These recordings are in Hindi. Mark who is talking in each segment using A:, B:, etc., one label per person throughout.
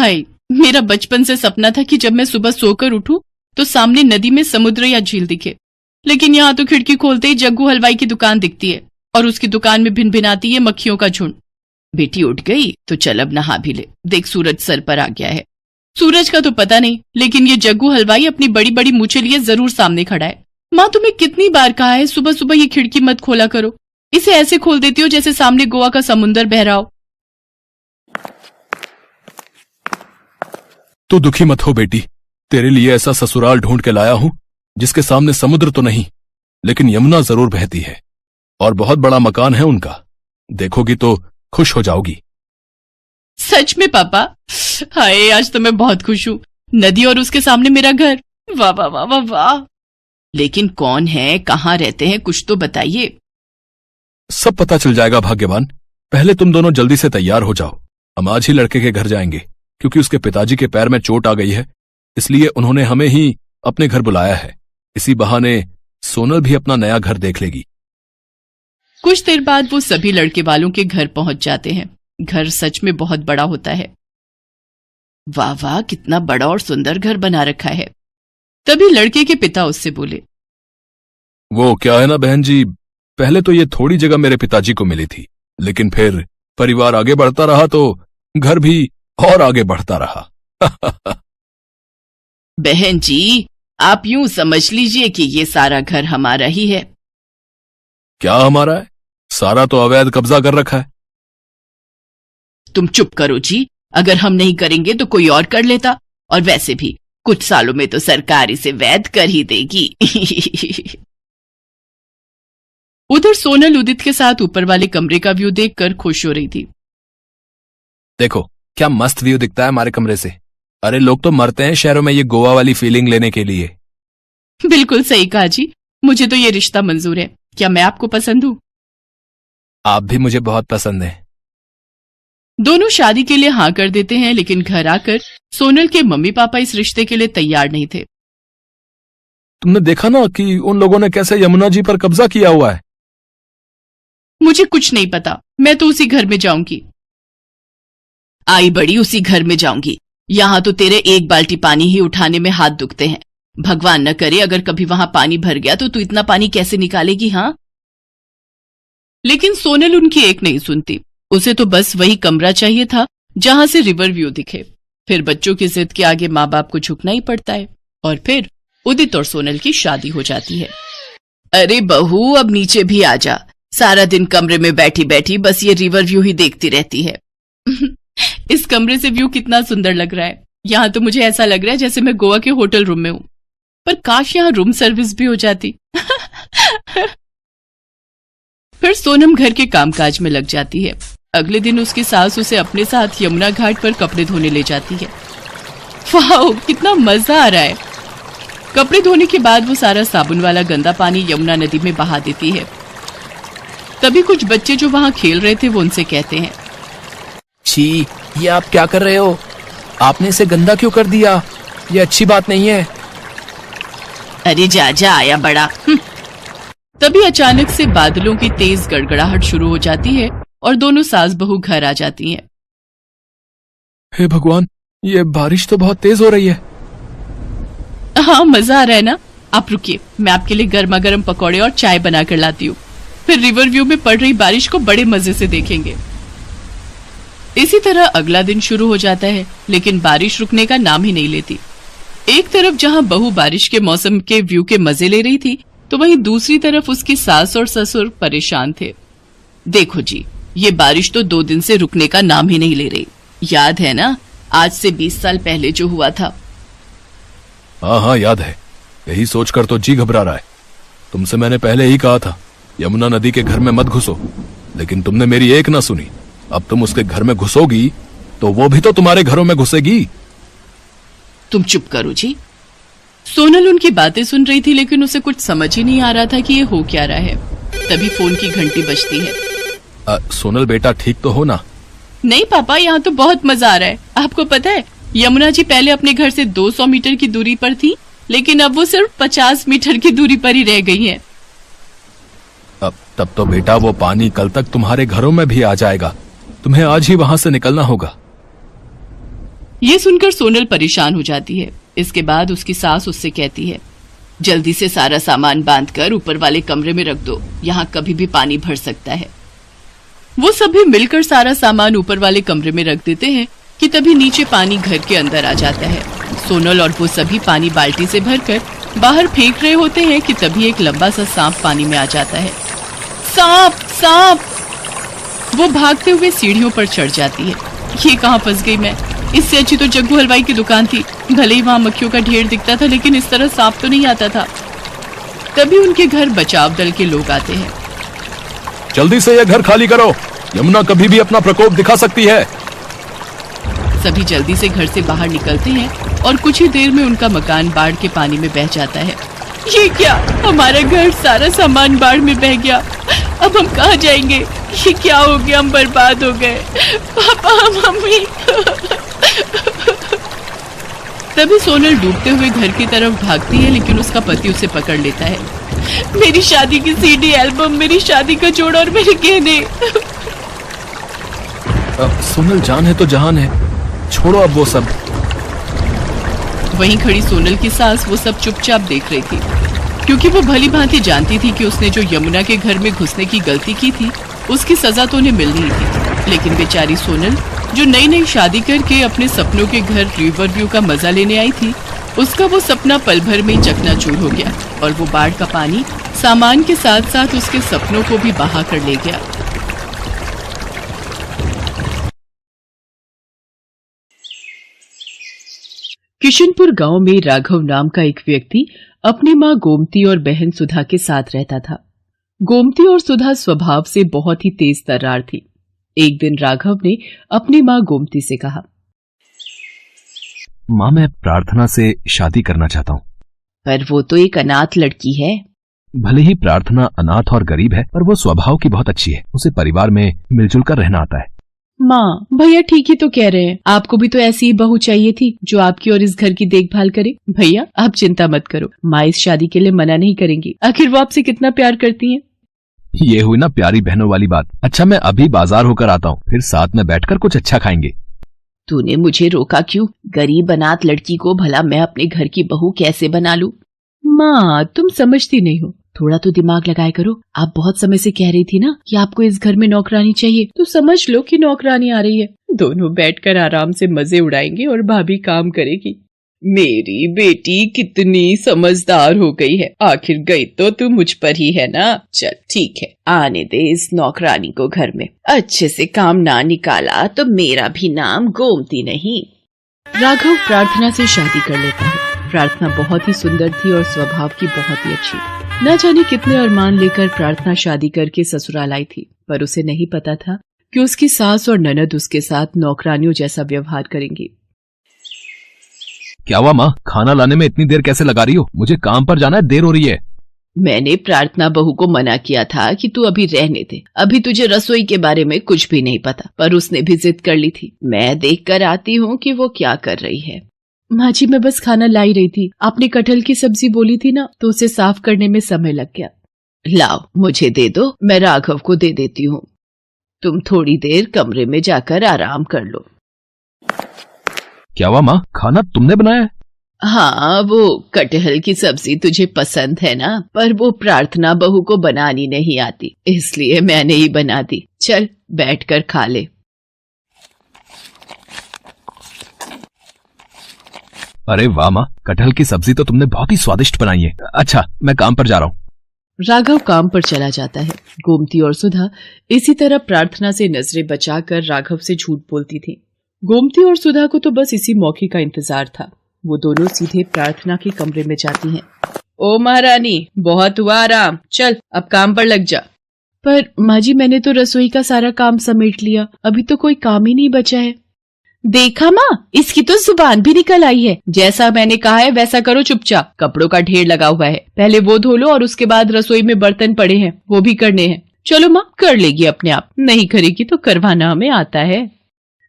A: भाई, मेरा बचपन से सपना था कि जब मैं सुबह सोकर उठूं तो सामने नदी में समुद्र या झील दिखे, लेकिन यहाँ तो खिड़की खोलते ही जग्गू हलवाई की दुकान दिखती है और उसकी दुकान में भिनभिनाती है मक्खियों का झुंड। बेटी उठ गई तो चल अब नहा भी ले, देख सूरज सर पर आ गया है। सूरज का तो पता नहीं, लेकिन ये जग्गू हलवाई अपनी बड़ी बड़ी मूछें लिए जरूर सामने खड़ा है। माँ, तुम्हें कितनी बार कहा है सुबह सुबह ये खिड़की मत खोला करो, इसे ऐसे खोल देती हो जैसे सामने गोवा का समुंदर बह रहा हो।
B: तू दुखी मत हो बेटी, तेरे लिए ऐसा ससुराल ढूंढ के लाया हूं जिसके सामने समुद्र तो नहीं, लेकिन यमुना जरूर बहती है और बहुत बड़ा मकान है उनका, देखोगी तो खुश हो जाओगी।
A: सच में पापा? हाय, आज तो मैं बहुत खुश हूँ। नदी और उसके सामने मेरा घर, वाह वाह वाह वाह वाह। लेकिन कौन है, कहाँ रहते हैं, कुछ तो बताइए।
B: सब पता चल जाएगा भाग्यवान, पहले तुम दोनों जल्दी से तैयार हो जाओ। हम आज ही लड़के के घर जाएंगे, क्योंकि उसके पिताजी के पैर में चोट आ गई है, इसलिए उन्होंने हमें ही अपने घर बुलाया है। इसी बहाने सोनल भी अपना नया घर देख लेगी।
A: कुछ देर बाद वो सभी लड़के वालों के घर पहुंच जाते हैं। घर सच में बहुत बड़ा होता है। वाह वाह, कितना बड़ा और सुंदर घर बना रखा है। तभी लड़के के पिता उससे बोले,
B: वो क्या है ना बहन जी, पहले तो ये थोड़ी जगह मेरे पिताजी को मिली थी, लेकिन फिर परिवार आगे बढ़ता रहा तो घर भी और आगे बढ़ता रहा।
A: बहन जी, आप यूं समझ लीजिए कि ये सारा घर हमारा ही है।
B: क्या हमारा है? सारा तो अवैध कब्जा कर रखा है।
A: तुम चुप करो जी, अगर हम नहीं करेंगे तो कोई और कर लेता, और वैसे भी कुछ सालों में तो सरकार इसे वैध कर ही देगी। उधर सोनल उदित के साथ ऊपर वाले कमरे का व्यू देखकर खुश हो रही थी।
B: देखो क्या मस्त व्यू दिखता है हमारे कमरे से। अरे लोग तो मरते हैं शहरों में ये गोवा वाली फीलिंग लेने के लिए।
A: बिल्कुल सही कहा जी, मुझे तो ये रिश्ता मंजूर है। क्या मैं आपको पसंद हूँ?
B: आप भी मुझे बहुत पसंद हैं।
A: दोनों शादी के लिए हाँ कर देते हैं, लेकिन घर आकर सोनल के मम्मी पापा इस रिश्ते के लिए तैयार नहीं थे।
B: तुमने देखा ना कि उन लोगों ने कैसे यमुना जी पर कब्जा किया हुआ है।
A: मुझे कुछ नहीं पता, मैं तो उसी घर में जाऊंगी। आई बड़ी, उसी घर में जाऊंगी। यहाँ तो तेरे एक बाल्टी पानी ही उठाने में हाथ दुखते हैं। भगवान न करे अगर कभी वहां पानी भर गया तो तू इतना पानी कैसे निकालेगी? हाँ, लेकिन सोनल उनकी एक नहीं सुनती। उसे तो बस वही कमरा चाहिए था जहां से रिवर व्यू दिखे। फिर बच्चों की जिद के आगे माँ बाप को झुकना ही पड़ता है। और फिर उदित और सोनल की शादी हो जाती है। अरे बहू, अब नीचे भी आ जा। सारा दिन कमरे में बैठी बैठी बस ये रिवर व्यू ही देखती रहती है। इस कमरे से व्यू कितना सुंदर लग रहा है। यहाँ तो मुझे ऐसा लग रहा है जैसे मैं गोवा के होटल रूम में हूँ, पर काश यहाँ रूम सर्विस भी हो जाती। फिर सोनम घर के कामकाज में लग जाती है। अगले दिन उसकी सास उसे अपने साथ यमुना घाट पर कपड़े धोने ले जाती है। वाह, कितना मजा आ रहा है। कपड़े धोने के बाद वो सारा साबुन वाला गंदा पानी यमुना नदी में बहा देती है। तभी कुछ बच्चे जो वहां खेल रहे थे वो उनसे कहते हैं,
C: छी, ये आप क्या कर रहे हो? आपने इसे गंदा क्यों कर दिया? ये अच्छी बात नहीं है।
A: अरे जा जा, आया बड़ा। तभी अचानक से बादलों की तेज गड़गड़ाहट शुरू हो जाती है और दोनों सास बहू घर आ जाती हैं।
B: हे भगवान, ये बारिश तो बहुत तेज हो रही है।
A: हाँ, मजा आ रहा है ना? आप रुकिए, मैं आपके लिए गर्मा गर्म पकौड़े और चाय बना कर लाती हूँ। फिर रिवर व्यू में पड़ रही बारिश को बड़े मजे से देखेंगे। इसी तरह अगला दिन शुरू हो जाता है, लेकिन बारिश रुकने का नाम ही नहीं लेती। एक तरफ जहां बहू बारिश के मौसम के व्यू के मजे ले रही थी, तो वहीं दूसरी तरफ उसकी सास और ससुर परेशान थे। देखो जी, ये बारिश तो 2 दिन से रुकने का नाम ही नहीं ले रही। याद है ना, आज से 20 साल पहले जो हुआ था?
B: हाँ हाँ याद है। यही सोचकर तो जी घबरा रहा है। तुमसे मैंने पहले ही कहा था यमुना नदी के घर में मत घुसो, लेकिन तुमने मेरी एक ना सुनी। अब तुम उसके घर में घुसोगी तो वो भी तो तुम्हारे घरों में घुसेगी।
A: तुम चुप करो जी। सोनल उनकी बातें सुन रही थी, लेकिन उसे कुछ समझ ही नहीं आ रहा था कि ये हो क्या रहा है। तभी फोन की घंटी बजती है।
B: सोनल बेटा, ठीक तो हो ना?
A: नहीं पापा, यहाँ तो बहुत मजा आ रहा है। आपको पता है, यमुना जी पहले अपने घर से 200 मीटर की दूरी पर थी, लेकिन अब वो सिर्फ 50 मीटर की दूरी पर ही रह गई है।
B: तब तो बेटा वो पानी कल तक तुम्हारे घरों में भी आ जाएगा। तुम्हें आज ही वहां से निकलना होगा।
A: ये सुनकर सोनल परेशान हो जाती है। इसके बाद उसकी सास उससे कहती है, जल्दी से सारा सामान बांधकर ऊपर वाले कमरे में रख दो, यहाँ कभी भी पानी भर सकता है। वो सभी मिलकर सारा सामान ऊपर वाले कमरे में रख देते हैं कि तभी नीचे पानी घर के अंदर आ जाता है। सोनल और वो सभी पानी बाल्टी से भरकर बाहर फेंक रहे होते हैं कि तभी एक लंबा सा सांप पानी में आ जाता है। सांप सांप! वो भागते हुए सीढ़ियों पर चढ़ जाती है। ये कहाँ फंस गई मैं? इससे अच्छी तो जग्गू हलवाई की दुकान थी। भले ही वहाँ मक्खियों का ढेर दिखता था, लेकिन इस तरह सांप तो नहीं आता था। तभी उनके घर बचाव दल के लोग आते हैं।
B: जल्दी से यह घर खाली करो, यमुना कभी भी अपना प्रकोप दिखा सकती है।
A: सभी जल्दी से घर से बाहर निकलते हैं और कुछ ही देर में उनका मकान बाढ़ के पानी में बह जाता है। ये क्या? हमारा घर सारा सामान बाढ़ में बह गया। अब हम कहाँ जाएंगे? ये क्या हो गया? हम बर्बाद हो गए। पापा, मम्मी। तभी सोनल डूबते हुए घर की तरफ भागती है, लेकिन उसका पति उसे पकड़ लेता है। मेरी शादी की सीडी एल्बम, मेरी शादी का जोड़ा और मेरे गहने।
B: सोनल जान है तो जहान है, छोड़ो अब वो सब।
A: वहीं खड़ी सोनल की सास वो सब चुपचाप देख रही थी, क्योंकि वो भली भांति जानती थी कि उसने जो यमुना के घर में घुसने की गलती की थी उसकी सजा तो उन्हें मिल रही थी। लेकिन बेचारी सोनल, जो नई नई शादी करके अपने सपनों के घर रिवर व्यू का मजा लेने आई थी, उसका वो सपना पल भर में ही चकनाचूर हो गया और वो बाढ़ का पानी सामान के साथ साथ उसके सपनों को भी बहा कर ले गया। किशनपुर गांव में राघव नाम का एक व्यक्ति अपनी मां गोमती और बहन सुधा के साथ रहता था। गोमती और सुधा स्वभाव से बहुत ही तेज तर्रार थी। एक दिन राघव ने अपनी मां गोमती से कहा,
B: माँ, मैं प्रार्थना से शादी करना चाहता हूँ।
A: पर वो तो एक अनाथ लड़की है।
B: भले ही प्रार्थना अनाथ और गरीब है, पर वो स्वभाव की बहुत अच्छी है। उसे परिवार में मिलजुल कर रहना आता है।
A: माँ, भैया ठीक ही तो कह रहे हैं। आपको भी तो ऐसी ही बहू चाहिए थी जो आपकी और इस घर की देखभाल करे। भैया आप चिंता मत करो, माँ इस शादी के लिए मना नहीं करेंगी। आखिर वो आपसे कितना प्यार करती हैं।
B: ये हुई ना प्यारी बहनों वाली बात। अच्छा, मैं अभी बाजार होकर आता हूँ, फिर साथ में बैठकर कुछ अच्छा खाएंगे।
A: तूने मुझे रोका क्यों? गरीब अनाथ लड़की को भला मैं अपने घर की बहू कैसे बना लूं? माँ, तुम समझती नहीं हो, थोड़ा तो दिमाग लगाया करो। आप बहुत समय से कह रही थी ना कि आपको इस घर में नौकरानी चाहिए, तो समझ लो कि नौकरानी आ रही है। दोनों बैठकर आराम से मजे उड़ाएंगे और भाभी काम करेगी। मेरी बेटी कितनी समझदार हो गई है। आखिर गई तो तू मुझ पर ही है ना। चल ठीक है, आने दे इस नौकरानी को घर में। अच्छे से काम ना निकाला तो मेरा भी नाम गोमती नहीं। राघव प्रार्थना से शादी कर लेता है। प्रार्थना बहुत ही सुंदर थी और स्वभाव की बहुत ही अच्छी। न जाने कितने अरमान लेकर प्रार्थना शादी करके ससुराल आई थी, पर उसे नहीं पता था कि उसकी सास और ननद उसके साथ नौकरानियों जैसा व्यवहार करेंगी।
B: क्या हुआ माँ, खाना लाने में इतनी देर कैसे लगा रही हो? मुझे काम पर जाना है, देर हो रही है।
A: मैंने प्रार्थना बहू को मना किया था कि तू अभी रहने दे, अभी तुझे रसोई के बारे में कुछ भी नहीं पता, पर उसने भी जिद कर ली थी। मैं देख कर आती हूँ कि वो क्या कर रही है। माँ जी, मैं बस खाना ला ही रही थी। आपने कटहल की सब्जी बोली थी ना, तो उसे साफ करने में समय लग गया। लाओ मुझे दे दो, मैं राघव को दे देती हूँ। तुम थोड़ी देर कमरे में जाकर आराम कर लो।
B: क्या हुआ माँ, खाना तुमने बनाया है?
A: हाँ, वो कटहल की सब्जी तुझे पसंद है ना, पर वो प्रार्थना बहू को बनानी नहीं आती, इसलिए मैंने ही बना दी। चल बैठकर खा ले।
B: अरे वाह माँ, कटहल की सब्जी तो तुमने बहुत ही स्वादिष्ट बनाई है। अच्छा, मैं काम पर जा रहा हूँ।
A: राघव काम पर चला जाता है। गोमती और सुधा इसी तरह प्रार्थना से नजरें बचाकर राघव से झूठ बोलती थी। गोमती और सुधा को तो बस इसी मौके का इंतजार था। वो दोनों सीधे प्रार्थना के कमरे में जाती हैं। ओ महारानी, बहुत हुआ आराम, चल अब काम पर लग जा। पर माँ जी, मैंने तो रसोई का सारा काम समेट लिया, अभी तो कोई काम ही नहीं बचा है। देखा माँ, इसकी तो जुबान भी निकल आई है। जैसा मैंने कहा है वैसा करो चुपचाप। कपड़ों का ढेर लगा हुआ है, पहले वो धो लो और उसके बाद रसोई में बर्तन पड़े हैं, वो भी करने हैं। चलो माँ, कर लेगी अपने आप, नहीं करेगी तो करवाना हमें आता है।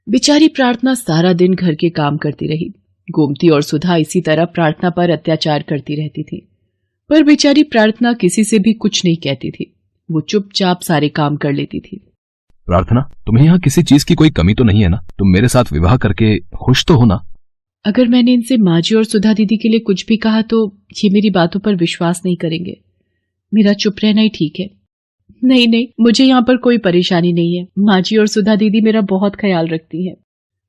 A: बेचारी प्रार्थना सारा दिन घर के काम करती रही। गोमती और सुधा इसी तरह प्रार्थना पर अत्याचार करती रहती थी, पर बेचारी प्रार्थना किसी से भी कुछ नहीं कहती थी। वो चुपचाप सारे काम कर लेती थी।
B: प्रार्थना, तुम्हें यहाँ किसी चीज की कोई कमी तो नहीं है ना? तुम मेरे साथ विवाह करके खुश तो हो ना?
A: अगर मैंने इनसे माँ जी और सुधा दीदी के लिए कुछ भी कहा तो ये मेरी बातों पर विश्वास नहीं करेंगे। मेरा चुप रहना ही ठीक है। नहीं नहीं, मुझे यहाँ पर कोई परेशानी नहीं है। माँ जी और सुधा दीदी मेरा बहुत ख्याल रखती हैं।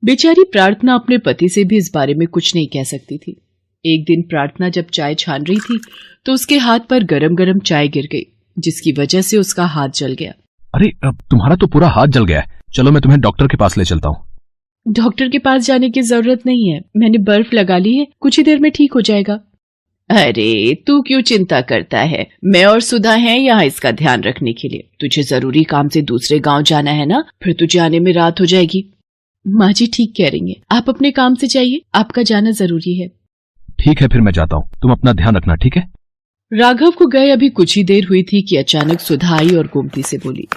A: बेचारी प्रार्थना अपने पति से भी इस बारे में कुछ नहीं कह सकती थी। एक दिन प्रार्थना जब चाय छान रही थी तो उसके हाथ पर गरम गरम चाय गिर गई, जिसकी वजह से उसका हाथ जल गया।
B: अरे अब तुम्हारा तो पूरा हाथ जल गया है। चलो मैं तुम्हें डॉक्टर के पास ले चलता हूँ।
A: डॉक्टर के पास जाने की जरूरत नहीं है, मैंने बर्फ लगा ली है, कुछ ही देर में ठीक हो जाएगा। अरे तू क्यों चिंता करता है, मैं और सुधा हैं यहाँ इसका ध्यान रखने के लिए। तुझे जरूरी काम से दूसरे गांव जाना है ना, फिर तुझे आने में रात हो जाएगी। माँ जी ठीक कह रही हैं, आप अपने काम से जाइए, आपका जाना जरूरी है।
B: ठीक है, फिर मैं जाता हूँ, तुम अपना ध्यान रखना, ठीक है?
A: राघव को गए अभी कुछ ही देर हुई थी कि अचानक सुधा आई और गोमती से बोली,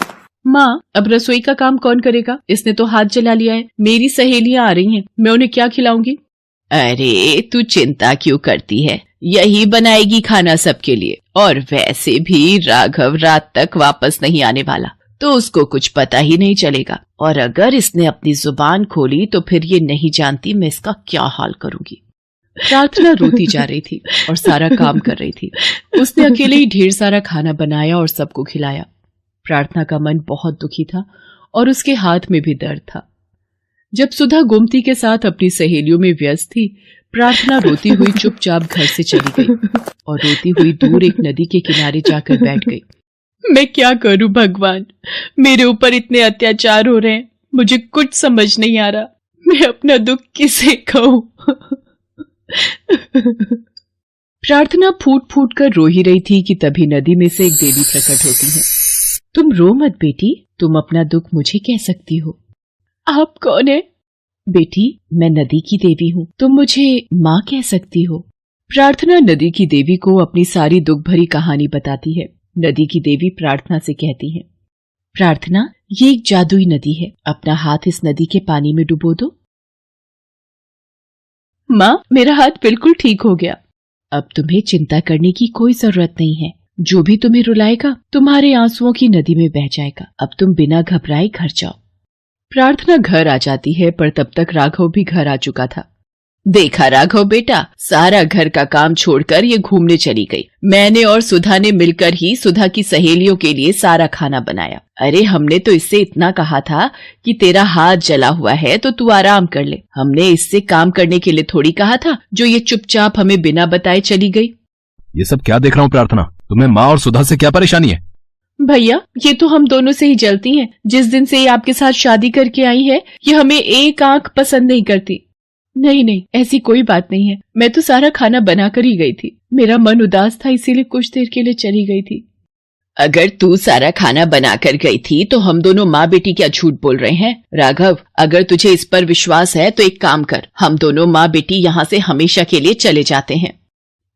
A: माँ अब रसोई का काम कौन करेगा? इसने तो हाथ जला लिया है। मेरी सहेलियां आ रही हैं, मैं उन्हें क्या खिलाऊंगी? अरे तू चिंता क्यों करती है, यही बनाएगी खाना सबके लिए। और वैसे भी राघव रात तक वापस नहीं आने वाला, तो उसको कुछ पता ही नहीं चलेगा। और अगर इसने अपनी जुबान खोली तो फिर ये नहीं जानती मैं इसका क्या हाल करूंगी। प्रार्थना रोती जा रही थी और सारा काम कर रही थी। उसने अकेले ही ढेर सारा खाना बनाया और सबको खिलाया। प्रार्थना का मन बहुत दुखी था और उसके हाथ में भी दर्द था। जब सुधा गोमती के साथ अपनी सहेलियों में व्यस्त थी, प्रार्थना रोती हुई चुपचाप घर से चली गई और रोती हुई दूर एक नदी के किनारे जाकर बैठ गई। मैं क्या करूं भगवान, मेरे ऊपर इतने अत्याचार हो रहे हैं, मुझे कुछ समझ नहीं आ रहा। मैं अपना दुख किसे कहूं? प्रार्थना फूट फूट कर रो ही रही थी कि तभी नदी में से एक देवी प्रकट होती है। तुम रो मत बेटी, तुम अपना दुख मुझे कह सकती हो। आप कौन है? बेटी मैं नदी की देवी हूँ, तुम मुझे माँ कह सकती हो। प्रार्थना नदी की देवी को अपनी सारी दुख भरी कहानी बताती है। नदी की देवी प्रार्थना से कहती है, प्रार्थना ये एक जादुई नदी है, अपना हाथ इस नदी के पानी में डुबो दो। माँ मेरा हाथ बिल्कुल ठीक हो गया। अब तुम्हें चिंता करने की कोई जरूरत नहीं है, जो भी तुम्हें रुलाएगा तुम्हारे आंसुओं की नदी में बह जाएगा। अब तुम बिना घबराए घर जाओ। प्रार्थना घर आ जाती है, पर तब तक राघव भी घर आ चुका था। देखा राघव बेटा, सारा घर का काम छोड़कर ये घूमने चली गई। मैंने और सुधा ने मिलकर ही सुधा की सहेलियों के लिए सारा खाना बनाया। अरे हमने तो इससे इतना कहा था कि तेरा हाथ जला हुआ है तो तू आराम कर ले। हमने इससे काम करने के लिए थोड़ी कहा था, जो ये चुपचाप हमें बिना बताए चली गई।
B: ये सब क्या देख रहा हूँ प्रार्थना, तुम्हें माँ और सुधा से क्या परेशानी है?
A: भैया ये तो हम दोनों से ही जलती हैं। जिस दिन से ये आपके साथ शादी करके आई है, ये हमें एक आंख पसंद नहीं करती। नहीं नहीं, ऐसी कोई बात नहीं है। मैं तो सारा खाना बना कर ही गई थी, मेरा मन उदास था इसीलिए कुछ देर के लिए चली गई थी। अगर तू सारा खाना बना कर गई थी तो हम दोनों माँ बेटी क्या झूठ बोल रहे हैं? राघव अगर तुझे इस पर विश्वास है तो एक काम कर, हम दोनों माँ बेटी यहाँ से हमेशा के लिए चले जाते हैं।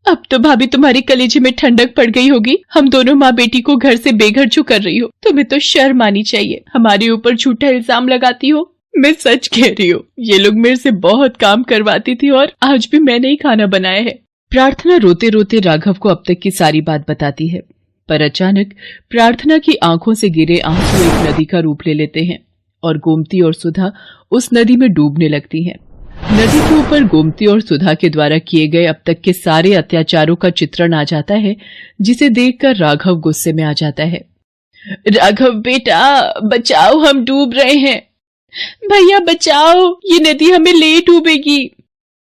A: अब तो भाभी तुम्हारी कलेजे में ठंडक पड़ गई होगी। हम दोनों माँ बेटी को घर से बेघर क्यों कर रही हो? तुम्हें तो शर्म आनी चाहिए, हमारे ऊपर झूठा इल्जाम लगाती हो। मैं सच कह रही हूँ, ये लोग मेरे से बहुत काम करवाती थी और आज भी मैंने ही खाना बनाया है। प्रार्थना रोते रोते राघव को अब तक की सारी बात बताती है, पर अचानक प्रार्थना की आंखों से गिरे आंसू एक नदी का रूप ले लेते हैं और गोमती और सुधा उस नदी में डूबने लगती हैं। नदी के ऊपर गोमती और सुधा के द्वारा किए गए अब तक के सारे अत्याचारों का चित्रण आ जाता है, जिसे देखकर राघव गुस्से में आ जाता है। राघव बेटा बचाओ, हम डूब रहे हैं। भैया बचाओ, ये नदी हमें ले डूबेगी।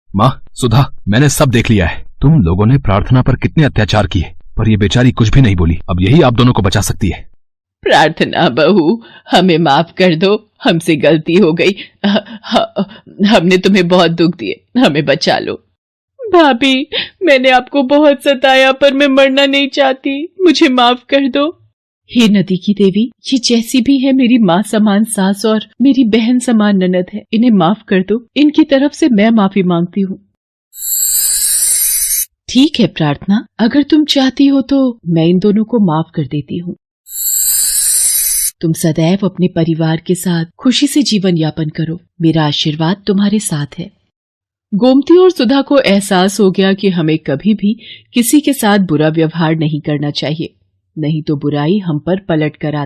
B: माँ सुधा, मैंने सब देख लिया है। तुम लोगों ने प्रार्थना पर कितने अत्याचार किए, पर ये बेचारी कुछ भी नहीं बोली। अब यही आप दोनों को बचा सकती है।
A: प्रार्थना बहू, हमें माफ कर दो, हमसे गलती हो गई। हमने तुम्हें बहुत दुख दिए, हमें बचा लो। भाभी मैंने आपको बहुत सताया, पर मैं मरना नहीं चाहती, मुझे माफ कर दो। हे नदी की देवी, ये जैसी भी है मेरी माँ समान सास और मेरी बहन समान ननद है, इन्हें माफ कर दो। इनकी तरफ से मैं माफी मांगती हूँ। ठीक है प्रार्थना, अगर तुम चाहती हो तो मैं इन दोनों को माफ कर देती हूँ। तुम सदैव अपने परिवार के साथ खुशी से जीवन यापन करो, मेरा आशीर्वाद तुम्हारे साथ है। गोमती और सुधा को एहसास हो गया कि हमें कभी भी किसी के साथ बुरा व्यवहार नहीं करना चाहिए, नहीं तो बुराई हम पर पलट कर आती।